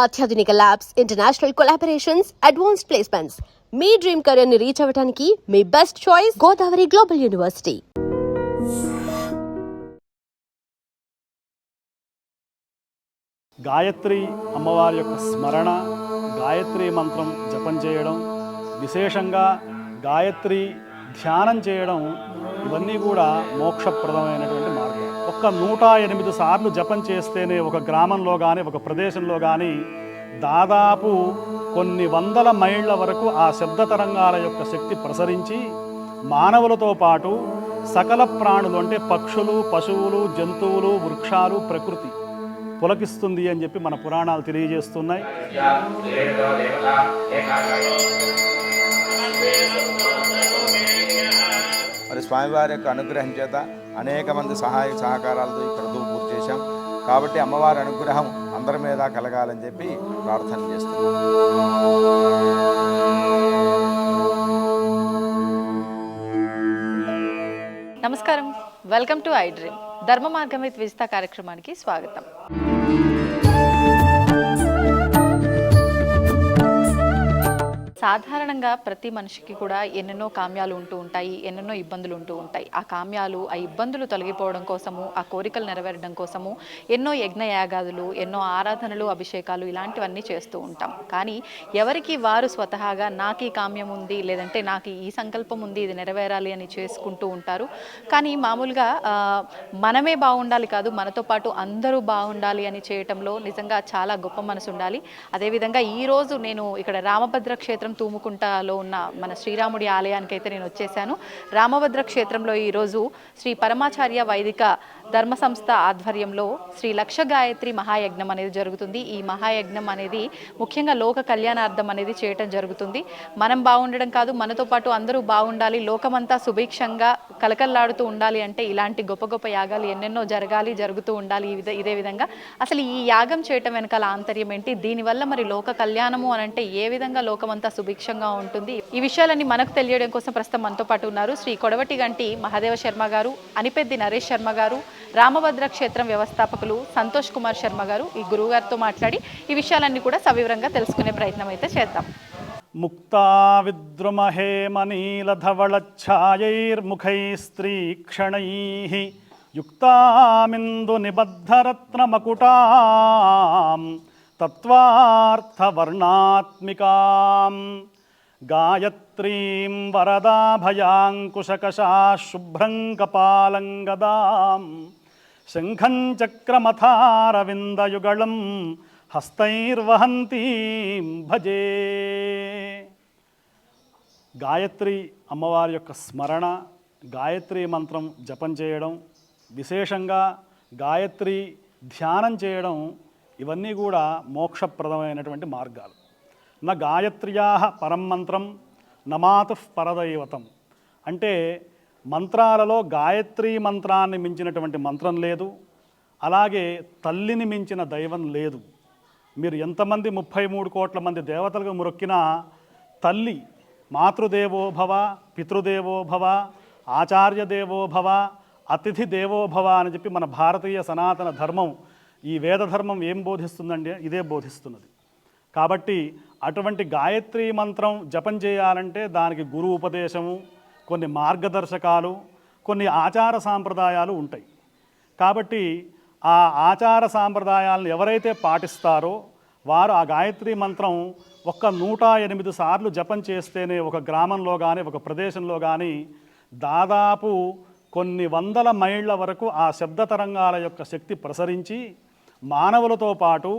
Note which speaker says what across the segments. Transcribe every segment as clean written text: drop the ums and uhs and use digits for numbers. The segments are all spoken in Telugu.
Speaker 1: అత్యాధునిక labs, international collaborations, advanced placements. మీ డ్రీమ్ కెరీర్ ని రీచ్ అవ్వడానికి మీ best choice Godavari global university.
Speaker 2: Gayatri అమ్మవారి యొక్క స్మరణ, గాయత్రి మంత్రం జపం చేయడం, విశేషంగా గాయత్రి ధ్యానం చేయడం, ఇవన్నీ కూడా మోక్షప్రదమైనటువంటి మార్గం. ఒక్క 108 సార్లు జపం చేస్తేనే ఒక గ్రామంలో కానీ ఒక ప్రదేశంలో కానీ దాదాపు కొన్ని వందల మైళ్ళ వరకు ఆ శబ్ద తరంగాల యొక్క శక్తి ప్రసరించి మానవులతో పాటు సకల ప్రాణులు అంటే పక్షులు, పశువులు, జంతువులు, వృక్షాలు, ప్రకృతి పులకిస్తుంది అని చెప్పి మన పురాణాలు తెలియజేస్తున్నాయి.
Speaker 3: మరి స్వామివారి యొక్క అనుగ్రహం చేత అనేక మంది సహాయ సహకారాలతో ఈ క్రతువు పూర్తి చేశాం. కాబట్టి అమ్మవారి అనుగ్రహం అందరి మీద కలగాలని చెప్పి ప్రార్థన చేస్తున్నాం.
Speaker 4: నమస్కారం, వెల్కమ్ టు ఐ డ్రీమ్. ధర్మ మార్గం విత్ విజిత కార్యక్రమానికి స్వాగతం. సాధారణంగా ప్రతి మనిషికి కూడా ఎన్నెన్నో కామ్యాలు ఉంటూ ఉంటాయి, ఎన్నెన్నో ఇబ్బందులు ఉంటూ ఉంటాయి. ఆ కామ్యాలు, ఆ ఇబ్బందులు తొలగిపోవడం కోసము, ఆ కోరికలు నెరవేరడం కోసము ఎన్నో యజ్ఞయాగాదులు, ఎన్నో ఆరాధనలు, అభిషేకాలు ఇలాంటివన్నీ చేస్తూ ఉంటాం. కానీ ఎవరికి వారు స్వతహాగా నాకు ఈ కామ్యం ఉంది, లేదంటే నాకు ఈ సంకల్పం ఉంది, ఇది నెరవేరాలి అని చేసుకుంటూ ఉంటారు. కానీ మామూలుగా మనమే బాగుండాలి కాదు, మనతో పాటు అందరూ బాగుండాలి అని చేయటంలో నిజంగా చాలా గొప్ప మనసు ఉండాలి. అదేవిధంగా ఈరోజు నేను ఇక్కడ రామభద్ర క్షేత్రం తూముకుంటలో ఉన్న మన శ్రీరాముడి ఆలయానికి అయితే నేను వచ్చేసాను. రామభద్ర క్షేత్రంలో ఈరోజు శ్రీ పరమాచార్య వైదిక ధర్మ సంస్థ ఆధ్వర్యంలో శ్రీ లక్ష గాయత్రి మహాయజ్ఞం అనేది జరుగుతుంది. ఈ మహాయజ్ఞం అనేది ముఖ్యంగా లోక కళ్యాణార్థం అనేది చేయటం జరుగుతుంది. మనం బాగుండడం కాదు, మనతో పాటు అందరూ బాగుండాలి, లోకమంతా సుభిక్షంగా కలకల్లాడుతూ ఉండాలి అంటే ఇలాంటి గొప్ప గొప్ప యాగాలు ఎన్నెన్నో జరుగుతూ ఉండాలి. ఇదే విధంగా అసలు ఈ యాగం చేయటం వెనకాల ఆంతర్యం ఏంటి, దీనివల్ల మరి లోక కళ్యాణము అని అంటే ఏ విధంగా లోకమంతా సుభిక్షంగా ఉంటుంది, ఈ విషయాలన్నీ మనకు తెలియడం కోసం ప్రస్తుతం మనతో పాటు ఉన్నారు శ్రీ కొడవటి గంటి మహాదేవ శర్మ గారు, అనిపెద్ది నరేష్ శర్మ గారు, రామభద్ర క్షేత్రం వ్యవస్థాపకులు సంతోష్ కుమార్ శర్మ గారు. ఈ గురువు గారితో మాట్లాడి ఈ విషయాలన్నీ కూడా సవివరంగా తెలుసుకునే ప్రయత్నం అయితే చేద్దాం.
Speaker 2: ముక్తా విద్రుమహే మనీలధవళఛాయైర్ముఖైస్త్రీక్షణైః యుక్తామిందు నిబద్ధరత్నమకుటాం తత్వార్థవర్ణాత్మికాం గాయత్రీం వరదాభయాంకుశకశాశుభ్రం కపాలం గదాం శంఖం చక్రమథారవిందయుగళం హస్తైర్వహంతీం భజే. గాయత్రి అమ్మవారి యొక్క స్మరణ, గాయత్రి మంత్రం జపం చేయడం, విశేషంగా గాయత్రి ధ్యానం చేయడం, ఇవన్నీ కూడా మోక్షప్రదమైనటువంటి మార్గాలు. నా గాయత్ర్యా పరం మంత్రం నమాతుః పరదైవతం అంటే మంత్రాలలో గాయత్రి మంత్రాన్ని మించినటువంటి మంత్రం లేదు, అలాగే తల్లిని మించిన దైవం లేదు. మీరు ఎంతమంది 33 కోట్ల మంది దేవతలకు మొక్కినా తల్లి మాతృదేవోభవ, పితృదేవోభవ, ఆచార్యదేవోభవ, అతిథి దేవోభవ అని చెప్పి మన భారతీయ సనాతన ధర్మం, ఈ వేద ధర్మం ఏం బోధిస్తుందండి, ఇదే బోధిస్తున్నది. కాబట్టి అటువంటి గాయత్రి మంత్రం జపం చేయాలంటే దానికి గురు ఉపదేశము, కొన్ని మార్గదర్శకాలు, కొన్ని ఆచార సాంప్రదాయాలు ఉంటాయి. కాబట్టి ఆ ఆచార సాంప్రదాయాలను ఎవరైతే పాటిస్తారో వారు ఆ గాయత్రి మంత్రం ఒక్క 108 సార్లు జపం చేస్తేనే ఒక గ్రామంలో కానీ ఒక ప్రదేశంలో కానీ దాదాపు కొన్ని వందల మైళ్ళ వరకు ఆ శబ్ద తరంగాల యొక్క శక్తి ప్రసరించి మానవులతో పాటు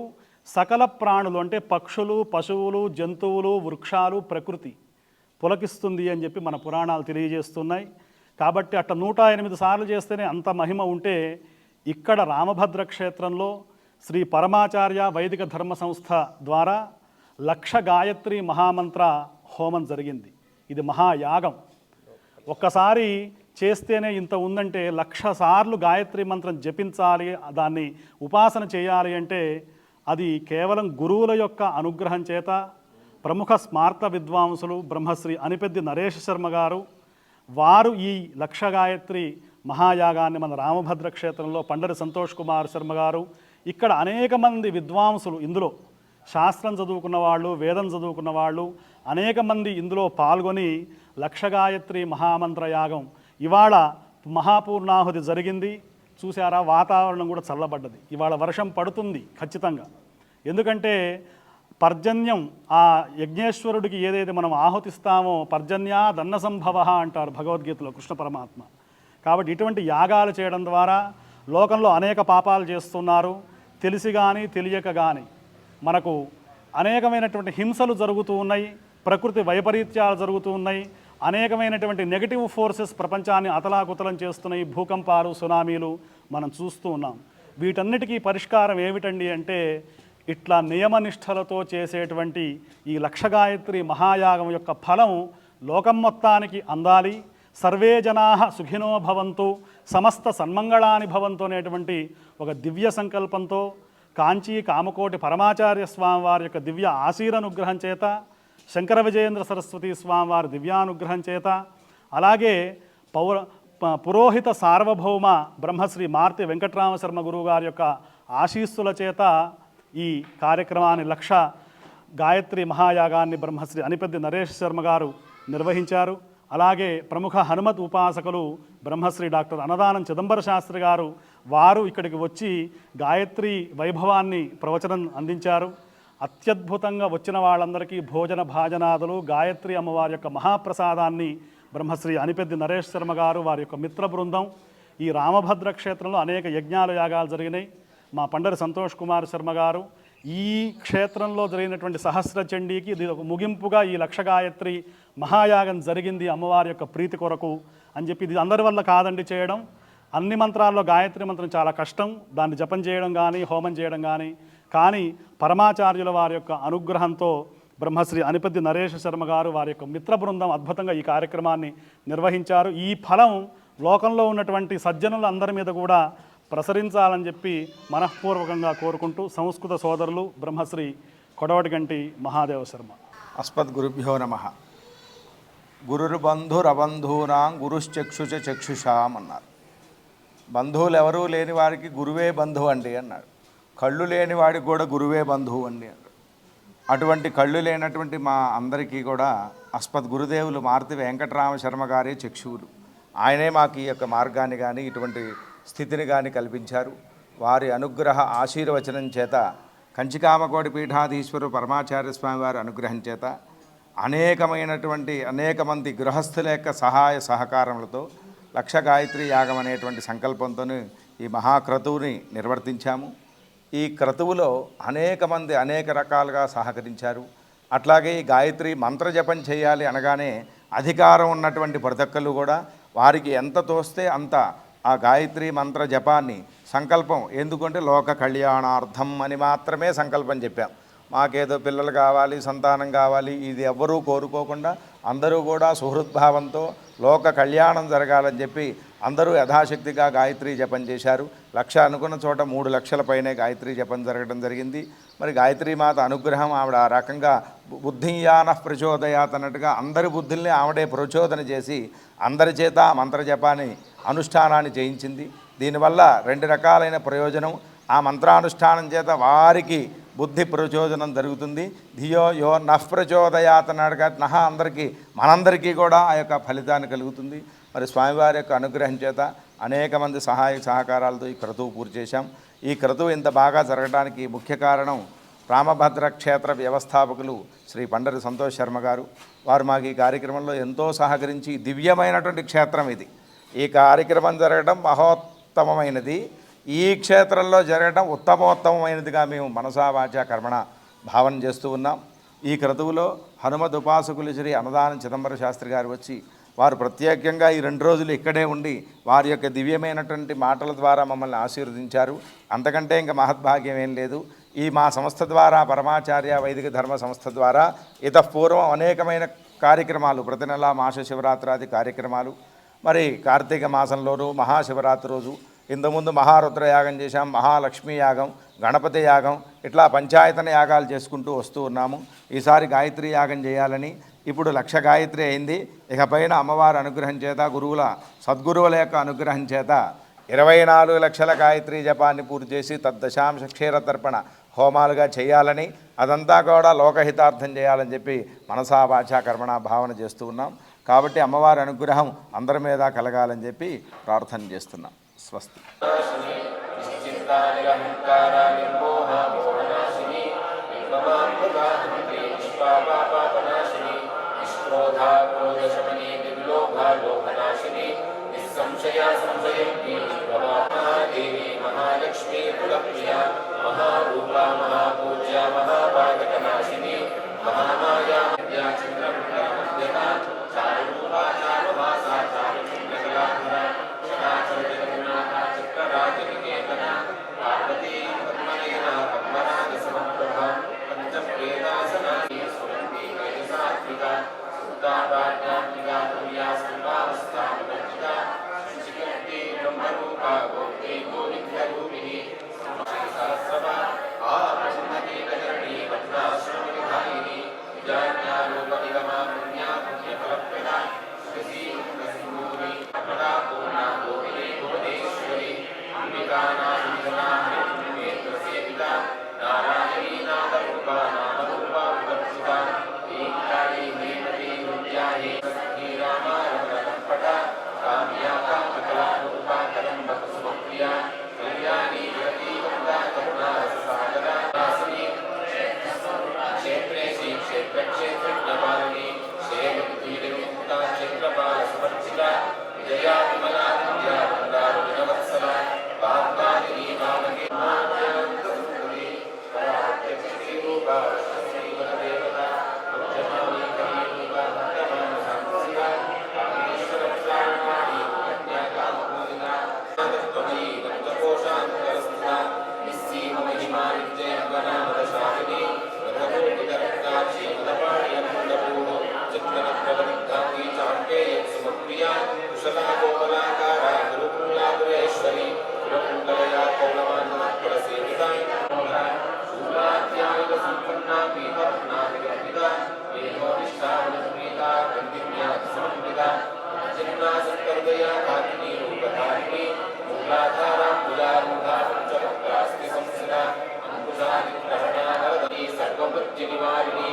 Speaker 2: సకల ప్రాణులు అంటే పక్షులు, పశువులు, జంతువులు, వృక్షాలు, ప్రకృతి పులకిస్తుంది అని చెప్పి మన పురాణాలు తెలియజేస్తున్నాయి. కాబట్టి అట్ట 108 సార్లు చేస్తేనే అంత మహిమ ఉంటే ఇక్కడ రామభద్ర క్షేత్రంలో శ్రీ పరమాచార్య వైదిక ధర్మ సంస్థ ద్వారా లక్ష గాయత్రి మహామంత్ర హోమం జరిగింది. ఇది మహాయాగం. ఒక్కసారి చేస్తేనే ఇంత ఉందంటే 1,00,000 సార్లు గాయత్రి మంత్రం జపించాలి, దాన్ని ఉపాసన చేయాలి అంటే అది కేవలం గురువుల యొక్క అనుగ్రహం చేత. ప్రముఖ స్మార్త విద్వాంసులు బ్రహ్మశ్రీ అనిపెద్ది నరేష్ శర్మ గారు, వారు ఈ లక్ష గాయత్రి మహాయాగాన్ని మన రామభద్ర క్షేత్రంలో పండరి సంతోష్ కుమార్ శర్మ గారు, ఇక్కడ అనేక మంది విద్వాంసులు ఇందులో శాస్త్రం చదువుకున్న వాళ్ళు, వేదం చదువుకున్న వాళ్ళు అనేక మంది ఇందులో పాల్గొని లక్ష గాయత్రి మహామంత్ర యాగం ఇవాళ మహాపూర్ణాహుతి జరిగింది. చూసారా, వాతావరణం కూడా చల్లబడ్డది. ఇవాళ వర్షం పడుతుంది ఖచ్చితంగా. ఎందుకంటే పర్జన్యం ఆ యజ్ఞేశ్వరుడికి ఏదైతే మనం ఆహుతిస్తామో పర్జన్యా దన్న సంభవ అంటారు భగవద్గీతలో కృష్ణ పరమాత్మ. కాబట్టి ఇటువంటి యాగాలు చేయడం ద్వారా లోకంలో అనేక పాపాలు చేస్తున్నారు. తెలిసి కానీ తెలియక కానీ మనకు అనేకమైనటువంటి హింసలు జరుగుతూ ఉన్నాయి, ప్రకృతి వైపరీత్యాలు జరుగుతూ ఉన్నాయి, అనేకమైనటువంటి నెగటివ్ ఫోర్సెస్ ప్రపంచాన్ని అతలాకుతలం చేస్తున్నాయి, భూకంపాలు, సునామీలు మనం చూస్తూ ఉన్నాం. వీటన్నిటికీ పరిష్కారం ఏమిటండి అంటే ఇట్లా నియమనిష్టలతో చేసేటువంటి ఈ లక్ష గాయత్రి మహాయాగం యొక్క ఫలం లోకం మొత్తానికి అందాలి. సర్వే జనా సుఖినో భవంతు, సమస్త సన్మంగళాని భవంతు అనేటువంటి ఒక దివ్య సంకల్పంతో కాంచీ కామకోటి పరమాచార్య స్వామి వారి యొక్క దివ్య ఆశీరనుగ్రహం చేత, శంకర విజయేంద్ర సరస్వతి స్వామి వారి దివ్యానుగ్రహం చేత, అలాగే పురోహిత సార్వభౌమ బ్రహ్మశ్రీ మార్తి వెంకట్రామ శర్మ గురువు గారి యొక్క ఆశీస్సుల చేత ఈ కార్యక్రమాన్ని లక్ష గాయత్రి మహాయాగాన్ని బ్రహ్మశ్రీ అనిపెద్ది నరేష్ శర్మ గారు నిర్వహించారు. అలాగే ప్రముఖ హనుమత్ ఉపాసకులు బ్రహ్మశ్రీ డాక్టర్ అన్నదానం చిదంబర శాస్త్రి గారు వారు ఇక్కడికి వచ్చి గాయత్రి వైభవాన్ని ప్రవచనం అందించారు. అత్యద్భుతంగా వచ్చిన వాళ్ళందరికీ భోజన భాజనాదులు, గాయత్రి అమ్మవారి యొక్క మహాప్రసాదాన్ని బ్రహ్మశ్రీ అనిపెద్ది నరేష్ శర్మ గారు వారి యొక్క మిత్ర బృందం. ఈ రామభద్ర క్షేత్రంలో అనేక యజ్ఞాలు యాగాలు జరిగినాయి. మా పండరి సంతోష్ కుమార్ శర్మ గారు ఈ క్షేత్రంలో జరిగినటువంటి సహస్ర చండీకి ఇది ఒక ముగింపుగా ఈ లక్ష గాయత్రి మహాయాగం జరిగింది అమ్మవారి యొక్క ప్రీతి కొరకు అని చెప్పి. ఇది అందరి వల్ల కాదండి చేయడం. అన్ని మంత్రాల్లో గాయత్రి మంత్రం చాలా కష్టం, దాన్ని జపం చేయడం కానీ హోమం చేయడం కానీ పరమాచార్యుల వారి యొక్క అనుగ్రహంతో బ్రహ్మశ్రీ అనిపెద్ది నరేష్ శర్మ గారు వారి యొక్క మిత్ర బృందం అద్భుతంగా ఈ కార్యక్రమాన్ని నిర్వహించారు. ఈ ఫలం లోకంలో ఉన్నటువంటి సజ్జనులందరి మీద కూడా ప్రసరించాలని చెప్పి మనఃపూర్వకంగా కోరుకుంటూ సంస్కృత సోదరులు బ్రహ్మశ్రీ కొడవటిగంటి మహాదేవ శర్మ.
Speaker 3: అస్మద్గురుభ్యో నమః. గురుర్బంధురబంధూనాం గురుశ్చక్షుచ చక్షుషాం అన్నారు. బంధువులు ఎవరూ లేని వారికి గురువే బంధువు అండి అన్నాడు. కళ్ళు లేని వాడికి కూడా గురువే బంధువు అండి అన్నాడు. అటువంటి కళ్ళు లేనటువంటి మా అందరికీ కూడా అస్మద్ గురుదేవులు మార్తి వెంకటరామ శర్మ గారే చక్షువులు. ఆయనే మాకు ఈ యొక్క మార్గాన్ని కానీ ఇటువంటి స్థితిని కానీ కల్పించారు. వారి అనుగ్రహ ఆశీర్వచనం చేత కంచికామకోటి పీఠాధీశ్వరు పరమాచార్య స్వామి వారి అనుగ్రహం చేత అనేక మంది గృహస్థుల యొక్క సహాయ సహకారములతో లక్ష గాయత్రి యాగం అనేటువంటి సంకల్పంతో ఈ మహాక్రతువుని నిర్వర్తించాము. ఈ క్రతువులో అనేక మంది అనేక రకాలుగా సహకరించారు. అట్లాగే ఈ గాయత్రి మంత్రజపం చేయాలి అనగానే అధికారం ఉన్నటువంటి ప్రతి ఒక్కళ్ళు కూడా వారికి ఎంత తోస్తే అంత ఆ గాయత్రి మంత్ర జపాన్ని సంకల్పం, ఎందుకంటే లోక కళ్యాణార్థం అని మాత్రమే సంకల్పం చెప్పాం. మాకేదో పిల్లలు కావాలి, సంతానం కావాలి, ఇది ఎవ్వరూ కోరుకోకుండా అందరూ కూడా సుహృద్భావంతో లోక కళ్యాణం జరగాలని చెప్పి అందరూ యథాశక్తిగా గాయత్రి జపం చేశారు. లక్ష అనుకున్న చోట 3 లక్షల పైనే గాయత్రి జపం జరగడం జరిగింది. మరి గాయత్రి మాత అనుగ్రహం ఆవిడ ఆ రకంగా బుద్ధియాన ప్రచోదయాత్ అన్నట్టుగా అందరి బుద్ధుల్ని ఆవిడే ప్రచోదన చేసి అందరి చేత మంత్రజపాన్ని అనుష్ఠానాన్ని చేయించింది. దీనివల్ల 2 రకాలైన ప్రయోజనం. ఆ మంత్రానుష్ఠానం చేత వారికి బుద్ధి ప్రచోదనం జరుగుతుంది. ధియో యో నః ప్రచోదయాత్ అన్నాడు కాబట్టి అందరికీ మనందరికీ కూడా ఆ యొక్క ఫలితాన్ని కలుగుతుంది. మరి స్వామివారి యొక్క అనుగ్రహం చేత అనేక మంది సహాయ సహకారాలతో ఈ క్రతువు పూర్తి చేశాం. ఈ క్రతువు ఇంత బాగా జరగడానికి ముఖ్య కారణం రామభద్ర క్షేత్ర వ్యవస్థాపకులు శ్రీ పండరి సంతోష్ శర్మ గారు. వారు మాకు ఈ కార్యక్రమంలో ఎంతో సహకరించి దివ్యమైనటువంటి క్షేత్రం ఇది. ఈ కార్యక్రమం జరగడం మహోత్తమమైనది. ఈ క్షేత్రంలో జరగడం ఉత్తమోత్తమైనదిగా మేము మనసా వాచా కర్మణ భావన చేస్తూ ఉన్నాం. ఈ క్రతువులో హనుమద్ ఉపాసకులు శ్రీ అన్నదానం చిదంబర శాస్త్రి గారు వచ్చి వారు ప్రత్యేకంగా ఈ 2 రోజులు ఇక్కడే ఉండి వారి యొక్క దివ్యమైనటువంటి మాటల ద్వారా మమ్మల్ని ఆశీర్వదించారు. అంతకంటే ఇంకా మహద్భాగ్యం ఏం లేదు. ఈ మా సంస్థ ద్వారా పరమాచార్య వైదిక ధర్మ సంస్థ ద్వారా ఇతపూర్వం అనేకమైన కార్యక్రమాలు, ప్రతి నెల మాస శివరాత్రాది కార్యక్రమాలు, మరి కార్తీక మాసంలోనూ మహాశివరాత్రి రోజు ఇంతకుముందు మహారుద్ర యాగం చేశాం, మహాలక్ష్మీ యాగం, గణపతి యాగం, ఇట్లా పంచాయతన యాగాలు చేసుకుంటూ వస్తూ ఉన్నాము. ఈసారి గాయత్రి యాగం చేయాలని ఇప్పుడు లక్ష గాయత్రి అయింది. ఇకపైన అమ్మవారి అనుగ్రహం చేత గురువుల సద్గురువుల యొక్క అనుగ్రహం చేత 24 లక్షల గాయత్రి జపాన్ని పూర్తి చేసి తద్దశాంశ క్షీరతర్పణ హోమాలుగా చేయాలని, అదంతా కూడా లోకహితార్థం చేయాలని చెప్పి మనసా వాచా కర్మణ భావన చేస్తూ ఉన్నాం. కాబట్టి అమ్మవారి అనుగ్రహం అందరి మీద కలగాలని చెప్పి ప్రార్థన చేస్తున్నాం. స్వస్తి.
Speaker 5: महालक्ष्मी कुलप्रिया महारूपा महापूज्या महापातकनाशिनी महामाया विद्या चंद्रमण्डलमध्यका चारुरूपा चारुभासा चारुचन्द्रकलाधरा शताचलजगन्नाथा चित्रराजनिकेतना पार्वती पद्मनयना पद्मरागसमप्रभा पंचप्रेतासनानी सुरन्ती वैजसात्विका सुप्तावाज्ञात्मिका तुर्या सर्वावस्थामवर्जिता शुचिकर्ती ब्रह्मरूपा गोप्ती गोविन्दरूपिणी सहस्रभा आप्रसन्नतीकरणि पद्माश्रमविधायिनी विजाज्ञारूपनिगमा पुण्या पुण्यफलप्रदा सुखसी सुखसिन्धूरी प्रदा पूर्णा गोपिनी भुवनेश्वरी अम्बिकानाथनिधना हरिपुण्येत्रसेविता नारायणी नादरूपा नामरूपा विवर्जिता ईङ्कारी ह्रीमती नृत्याहि श्रीरामा रमणकम्पटा काम्या कामकलारूपा कदम्बकुसुमप्रिया कल्याणी जगतीवन्दा करुणा रससागरा नासिनी क्षेत्रे श्री क्षेत्रक्षेत्रज्ञपालिनी क्षेत्रपीठविमुक्ता क्षेत्रपालसमर्चिता विजया विमला विद्या वृन्दारुणवत्सला वाग्वादिनी वामके माद्यान्तसुन्दरी परात्यक्षिरूपा श्रीवरदेवता मुख्यमानी कलीरूपा भक्तमानसांसिका कामेश्वरप्राणानी कन्याकामपूजिता त्वमयी पंचकोशान्तरस्थिता निस्सीममहिमा नित्यैर्वनामदशालिनी रघुकुटरत्नाक्षी मदपाणियन्नपूर्णो चित्ररत्नवनिग्धाङ्गी चाम्पेयसुमप्रिया कुशला कोमलाकारा गुरुकुलाधुरेश्वरी गुरुकुण्डलया कौलमानवत्परसेविता शूलाध्यायुधसम्पन्ना पीतरत्नाभिगर्भिता वेदोनिष्ठावनस्मृता कन्दिन्यासमन्विता जिन्नासत्कर्दया काकिनी रूपधारिणी मूलाधारा मूलारूढा पञ्चवक्त्रास्ति संस्थिता अंकुशादिग्रहणा वरदनी सर्वमृत्युनिवारिणी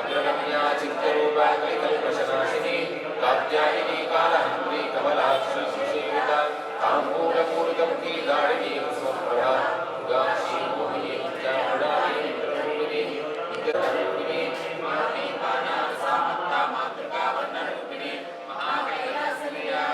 Speaker 5: अग्रगम्या चित्तरूपा कलिकल्पशनाशिनी कात्यायनी कालहन्त्री कमलाक्षी सुसेविता ताम्बूलपूरितमुखी दारिणी कुसुमप्रभा उदाक्षी मोहिनी विद्यामुरारी मित्ररूपिणी विद्यारूपिणी महादीपानासामन्ता मातृका वर्णरूपिणी महाकैलासनिया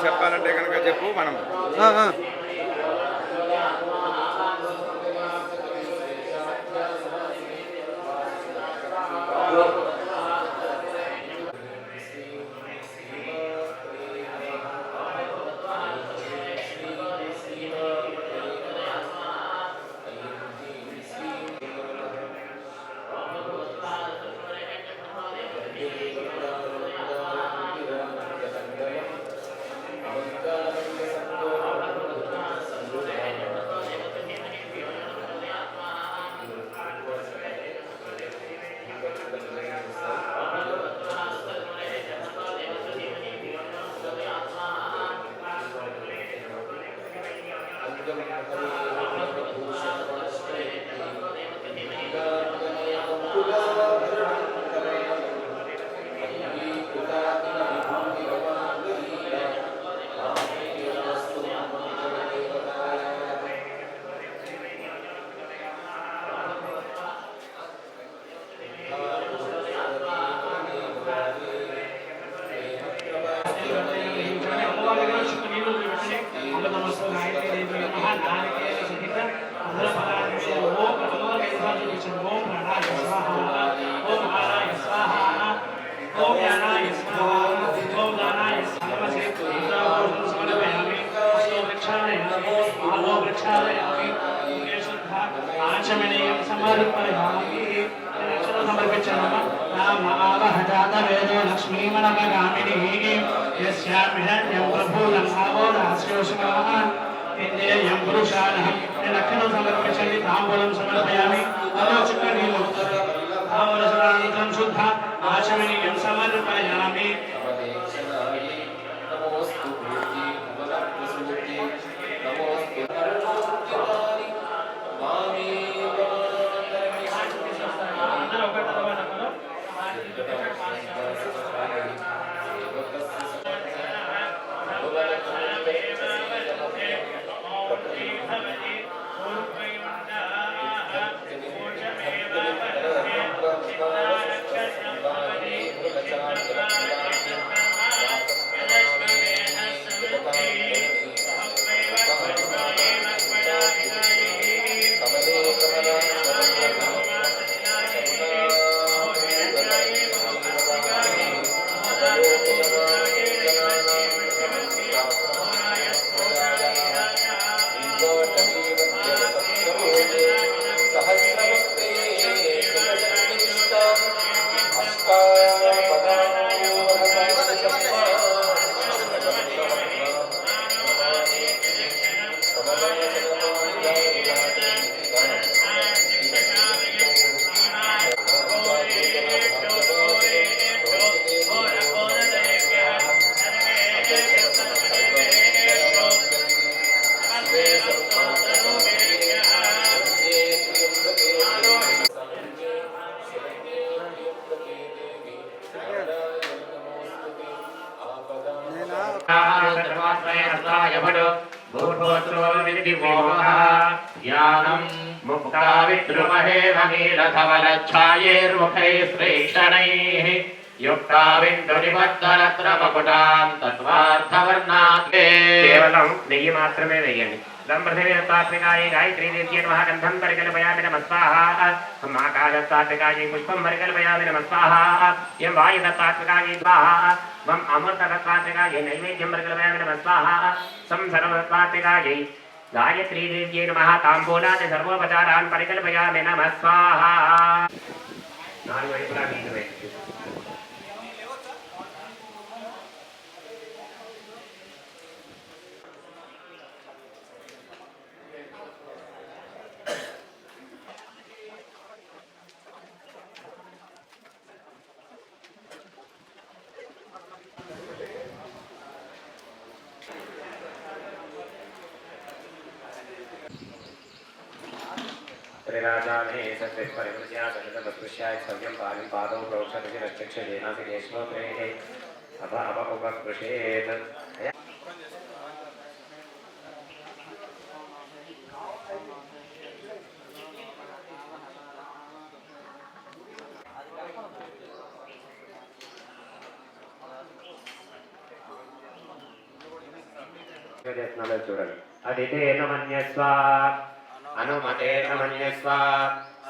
Speaker 3: చెప్పాలంటే కనుక చెప్పు మనం.
Speaker 6: సమర్పయామి అక్షరం సమర్పించాము నామ ఆవహ జాత వేదో లక్ష్మీమణగామిని యస్యామిరణ్యం ప్రభూలం ఆవో రాస్యోషమాన్ ఇంద్రియం పురుషానహం నేను అక్షరం సమర్పించండి తాంబూలం సమర్పయామి అదో చుక్క నీళ్ళు తాంబూలం శుద్ధ ఆచమనీయం సమర్పయామి
Speaker 5: నమోస్తు భూతి ఉపలబ్ధ నమోస్తు మామి
Speaker 7: జ్ఞానం ముక్తా విద్రుమహేవ నీలధవలఛాయేర్ముఖైశ్రేక్షణైః యుక్తా విందునిబద్ధరత్నమకుటాం తత్వార్థవర్ణాత్ కేవలం నెయ్యి మాత్రమే వేయండి ब्रह्मदेवतात्मिकायै गायत्री देव्यै नमः गन्धं परिकल्पयामि नमः स्वाहा महाकालतात्मिकायै पुष्पं परिकल्पयामि नमः स्वाहा यं वायुदत्तात्मिकायै स्वाहा मम अमृतदत्तात्मिकायै नैवेद्यं परिकल्पयामि नमः स्वाहा सं सर्वदत्तात्मिकायै गायत्री देव्यै नमः ताम्बूलादि सर्वोपचारान् परिकल्पयामि नमः स्वाहा नाలుగు వైపులా నీళ్లు వేయండి त्रिराजाने सत्य परिवृत्या सलितवस्पृश्याय सव्यं पालिं पादौ प्रोक्षति रक्षक्षेनासि केशवप्रेः अभ अप उपस्पृशेत् చూడండి అదితేన మన్యస్వ అనుమతేన మన్యస్వ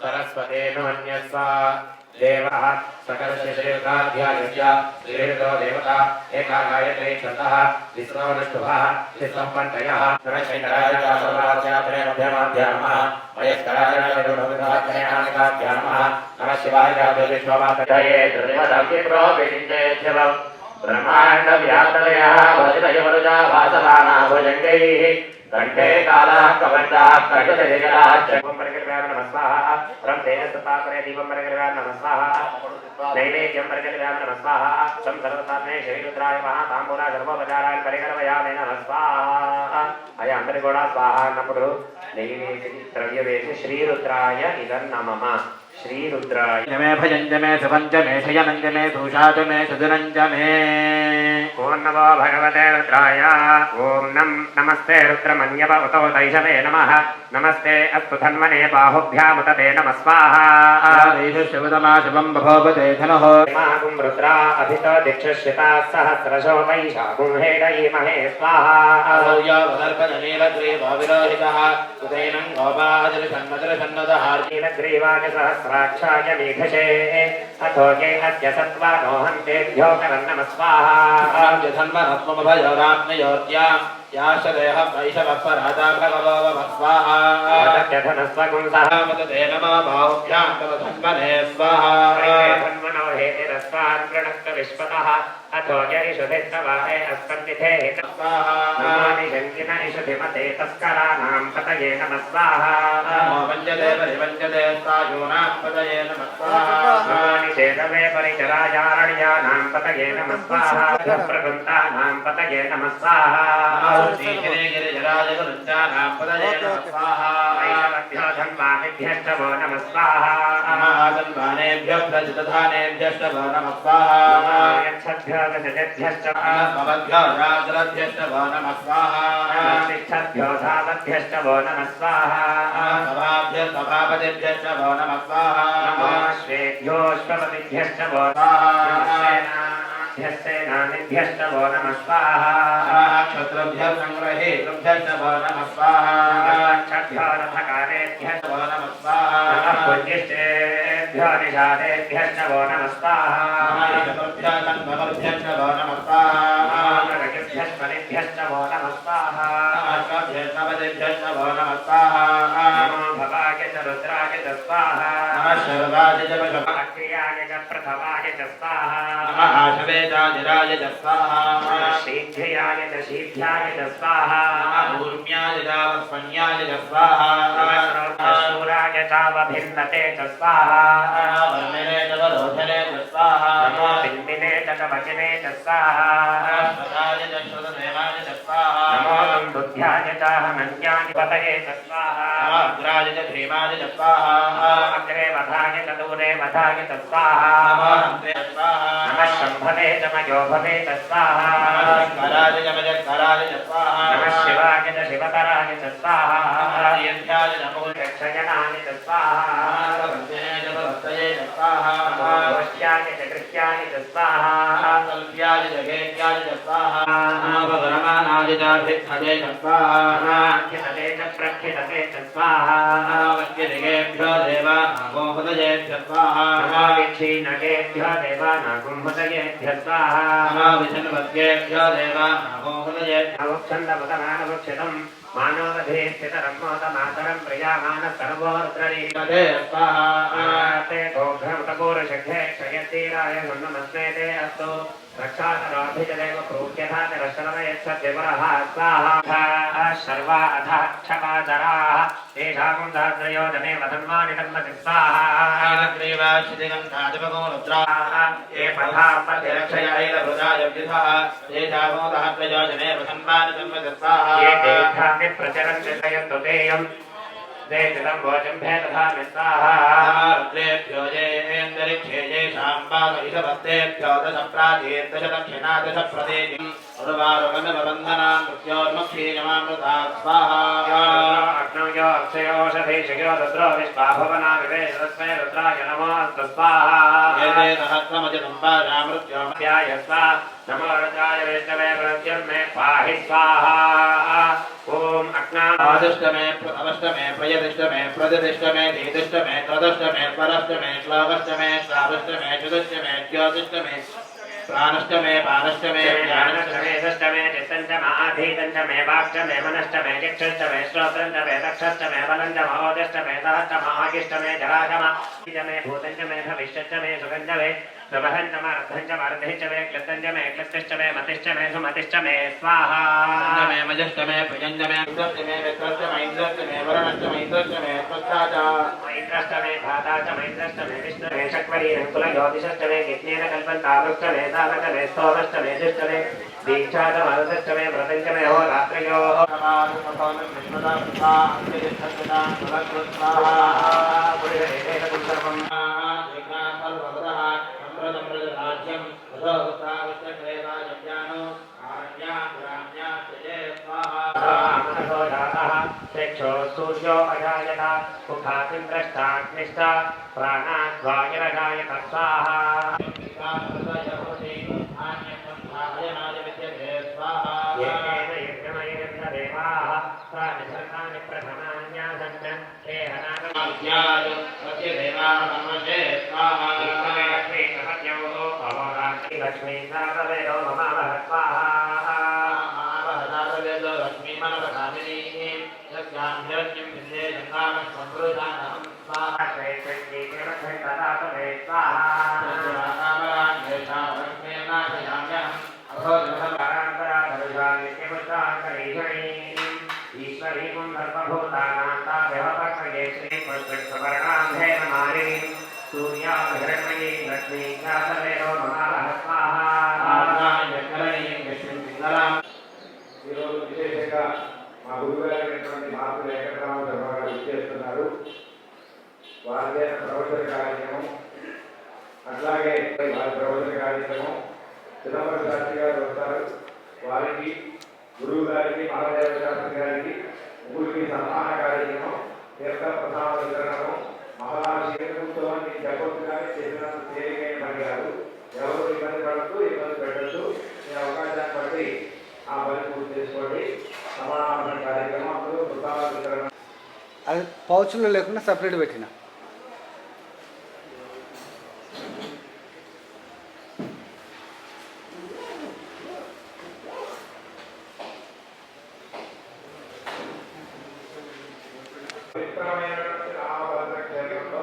Speaker 7: సరస్వతేన మన్యస్వ దేవః సకలస్య దేవతాధ్యాయస్య శ్రీరుతో దేవత ఏకా గాయత్రీ ఛందః విశ్వవనుష్ఠుభః విశ్వంపంటయః నరశైకరాయ మధ్యమాధ్యామః వయస్కరాయ నమః నమశివాయ విశ్వమాతయే త్రిమదగ్నిప్రో విజించేత్యవం బ్రహ్మాండ వ్యాప్తయః భజనయవరుజా భాసమానా భుజంగైః कंठे काला कवचा कटजला चक्कम परिकल्पयामि नमः स्वाहा ब्रह्मेण सतापरे दीपं परिकल्पयामि नमः स्वाहा नैवेद्यं परिकल्पयामि नमः स्वाहा सं सर्वसात्मे श्रीरुद्राय महाताम्बूला सर्वोपचारान् परिकल्पयामि नमः स्वाहा अय अंतरिगोड़ा स्वाहा अन्नपुडु नैवेद्य द्रव्यवेशि श्रीरुद्राय इदं नमः श्रीरुद्राय मे भजञ्च मे सुपञ्च मे शयनञ्च मे दूषाच मे सुदुरञ्च मे ॐ नमो भगवते रुद्राय ॐ नमस्ते रुद्रमन्यव उतो दैशवे नमः नमस्ते अस्तु धन्वने बाहुभ्यामुतते नमः स्वाहा शिवतमा शुभं बभोवते धनः मागुं रुद्रा अभित दीक्षश्रिता सहस्रशो वैशाखुं हेडयीमहे स्वाहा नीलग्रीवाविरोहितः उदैनं गोपादृशन्मदृशन्नदः नीलग्रीवाय सहस्राक्षाय मेघशे अथोगे अद्य सत्त्वानोहन्तेभ्यो करं नमः स्वाहा धन्वनत्वमभयोराप्नयोत्या याशदेह वैशवपराधा भगवो स्वाहा यथनस्वगुं सहमतते नमः बाहुभ्यां तव धन्वने स्वाहा धन्वनो हेतिरस्वान् प्रणक्त विश्वतः अथो यरिषुधिस्तवाहे अस्मन्निधे स्वाहा नमामि शङ्किन इषुधिमते तस्कराणां पतये नमः स्वाहा नमो वञ्जते परिवञ्जते स्वायोनां पतये नमः स्वाहा नमामि चेतवे परिचरायारण्यानां पतये नमः स्वाहा प्रकृन्तानां पतये नमः स्वाहा गिरिजराजगुरुञ्चानां पतये नमः स्वाहा वैष्णवभ्यो धन्वानेभ्यश्च वो नमः स्वाहा महाधन्वानेभ्यो प्रजितधानेभ्यश्च वो नमः स्वाहा यच्छद्भ्यो दशजेभ्यश्च भवद्भ्यो राजरभ्यश्च वो नमः स्वाहा तिष्ठद्भ्यो धावद्भ्यश्च वो नमः स्वाहा सभापतिभ्यश्च वो नमः स्वाहा नमोऽश्वेभ्योऽश्वपतिभ्यश्च वो स्वाहा सेनानिभ्यश्च वो नमः स्वाहा क्षत्रुभ्यः संग्रहेभ्यश्च वो नमः स्वाहा क्षभ्यो रथकारेभ्यश्च वो नमः स्वाहा पुण्यश्चेभ्यो निषादेभ्यश्च वो नमः स्वाहा चतुर्भ्यः तन्मभ्यश्च वो नमः स्वाहा रजभ्यश्च वो नमः स्वाहा अश्वभ्यश्च वो नमः स्वाहा नमो भवाय च रुद्राय च स्वाहा नमः शर्वाय च अग्र्याय च प्रथमाय च स्वाहा नमः आशवेदाजिराय च स्वाहा शीघ्रयाय च शीघ्राय च स्वाहा ऊर्म्याय च वस्पन्याय च स्वाहा शूराय च वभिन्नते च स्वाहा वर्मिने च वरोधने च स्वाहा नमो बिन्दिने च वचने च स्वाहा श्रुताय च श्रुतदेवाय च स्वाहा नमो बुद्ध्याय च हनन्याय पतये च स्वाहा अग्राय च धीमाय च स्वाहा अग्रे वधाय च दूरे वधाय च स्वाहा नमो हन्त्रे च स्वाहा नमः शम्भवे च मयोभवे च स्वाहा नमः कराय च मजकराय च स्वाहा नमः शिवाय च शिवतराय च स्वाहा नमः यन्त्याय च मूलक्षयनाय च स्वाहा भवन्ते च भवतये च स्वाहा नमो गोष्ठ्याय च कृत्याय च स्वाहा कल्प्याय च घेत्याय च स्वाहा नमो भगवनाय च भिक्षते च स्वाहा नमो च प्रक्षितते च स्वाहा नमो वक्यदिगेभ्यो देवानागो हृदयेभ्यः स्वाहा नमो विक्षीणकेभ्यो देवानागो हृदयेभ्यः स्वाहा नमो विषण्वद्येभ्यो देवानागो हृदयेभ्यः छन्दपदमानवक्षितम् मानवधेस्थितरं मोदमातरं प्रियामानः सर्वोर्द्ररीपदे स्वाहा ते गोघ्रमतपूर्वशक्धे क्षयतीराय नमस्ते ते अस्तु रक्षातराभिजदेव प्रोक्यधातिरशरमयच्छद्विवरः स्वाहा सर्वा अधः क्षमाजराः तेषां सहस्रयोजने वधन्वानि कर्मति स्वाहा ये पथापतिरक्षयैरभुजायव्युधः तेषां सहस्रयोजने वधन्वानि कर्मति स्वाहा ये तीर्थानि प्रचरन्ति तयन्तु तेयम् देशितं भोजं भेदधामि स्वाहा रुद्रेभ्यो येऽन्तरिक्षे येषां पादविषभक्तेभ्यो दश प्राचीन् दश दक्षिणा दश प्रदेशम् उर्वारुकमिवबन्धनां मृत्योर्मुक्षीयमामृता स्वाहा अग्नौ यो अक्षयोषधीशयो रुद्रो विश्वा भवना विवेश तस्मै रुद्राय नमोऽस्तु स्वाहा एते सहस्रमजतं पाशा मृत्योमध्याय स्वाहा नमो रुद्राय विष्णवे प्रद्युम्ने पाहि स्वाहा ओम अग्नादष्टमे अवष्टमे प्रयदिष्टमे प्रदिष्टमे दीदिष्टमे त्रदष्टमे परष्टमे श्लोकष्टमे श्रावष्टमे चतुष्टमे ज्योतिष्टमे प्राणष्टमे पानष्टमे ज्ञानष्टमे षष्टमे चित्तञ्चमाधीतञ्चमे वाक्चमे मनष्टमे चिक्षष्टमे श्रोत्रञ्चमे दक्षष्टमे बलञ्चमे ओदष्टमे सहष्टमे आगिष्टमे जराजमे भूतञ्चमे भविष्यच्चमे सुगञ्चमे सुबहञ्चमे अर्धञ्चमे अर्धञ्चमे क्लिप्तञ्चमे क्लिप्तिष्टमे मतिष्टमे सुमतिष्टमे स्वाहा मे मजष्टमे प्रियञ्चमे इन्द्रष्टमे विक्रष्टमे इन्द्रष्टमे वरुणष्टमे इन्द्रष्टमे इन्द्रष्टमे भाताष्टमे इन्द्रष्टमे विष्णुमे शक्वरी कुलज्योतिषष्टमे यज्ञेन कल्पन्तावृष्टमे सावकमे स्तोमष्टमे दुष्टमे दीक्षातमरुदष्टमे व्रतञ्चमे होरात्रयोः राज्यं चक्षो सूर्यो अजायत मुखातिभ्रष्टाग्निश्च प्राणाद्वायुरजायत स्वाहा येन यज्ञमयेन्द्रदेवाः प्राणिसर्गाणि प्रथमान्यासन् ते हनागमाद्याय सत्यदेवाः नमस्ते स्वाहा लक्ष्मी नारवेदो ममावह स्वाहा ఈశ్వరీం సర్వభూతానాంతాదేవపత్రయే శ్రీ పుష్పవర్ణాంధేనమాలి సూర్యాభిరణ్మయీ లక్ష్మీ జ్ఞాతవేదో మహాలః స్వాహా. ఈరోజు విశేషంగా మా గురుగారైనటువంటి మార్పు వెంకటరామ శర్మ గారు ఇచ్చేస్తున్నారు. వారిదే ప్రవచన కార్యక్రమం, అట్లాగే వారి ప్రవచన కార్యక్రమం చిదంబరం శాస్త్రి గారు వస్తారు. వారికి గురువు గారికి మహాదేవ శాస్త్రి గారికి ముగ్గురికి సన్మాన కార్యక్రమం, తీర్థ ప్రసాద వితరణము, మహారాజు కూర్చోవని చెప్పొచ్చు కానీ చేసినంత తేలికైన పని కాదు. ఎవరు ఇబ్బంది పడుతూ ఇబ్బంది పెట్టద్దు. ఈ అవకాశాన్ని బట్టి ఆ పని పూర్తి చేసుకోండి. సమాధాన కార్యక్రమం అప్పుడు ప్రసాద వితరణ
Speaker 8: అది పౌచ్లో లేకుండా సపరేట్ పెట్టిన.
Speaker 3: పవిత్రమైనటువంటి రామభద్ర క్షేత్రంలో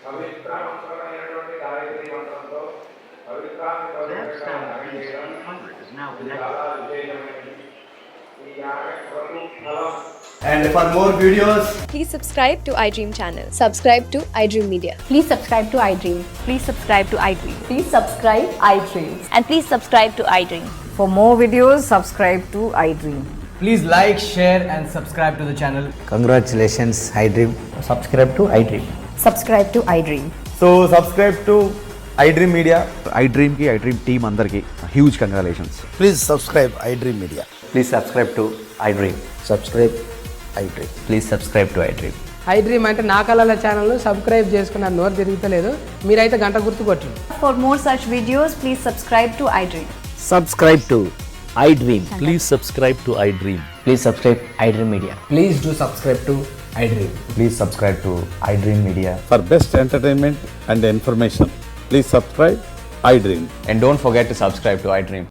Speaker 3: పవిత్రమైనటువంటి గాయత్రి మంత్రంతో పవిత్రాన్ని చేయడం చాలా విశేషమైనది. ఈ యాగక్రతు ఫలం.
Speaker 8: And for more videos,
Speaker 9: Please subscribe to iDream channel.
Speaker 1: Subscribe to iDream Media.
Speaker 9: Please subscribe to iDream. Please subscribe to iDream.
Speaker 1: Please subscribe iDream.
Speaker 9: And please subscribe to iDream.
Speaker 10: For more videos, subscribe to iDream.
Speaker 8: please like, share and subscribe to the channel.
Speaker 11: Congratulations, iDream.
Speaker 8: Subscribe to iDream.
Speaker 10: Subscribe to iDream.
Speaker 11: So subscribe to iDream Media. iDream ki iDream team andarki huge congratulations.
Speaker 12: Please subscribe iDream Media.
Speaker 11: Please subscribe to iDream.
Speaker 12: Subscribe iDream.
Speaker 11: Please subscribe to iDream.
Speaker 13: iDream అంటే నా కళల ఛానల్ను సబ్స్క్రైబ్ చేసుకున్న నోరు తిరుగుతలేదు. మీరైతే గంట గుర్తు కొట్టండి.
Speaker 10: For more such videos, please subscribe to iDream.
Speaker 11: Subscribe to iDream. Please subscribe to iDream. Please subscribe iDream Media.
Speaker 8: Please do subscribe to iDream.
Speaker 11: Please subscribe to iDream Media.
Speaker 12: For best entertainment and information, please subscribe iDream.
Speaker 11: And don't forget to subscribe to iDream.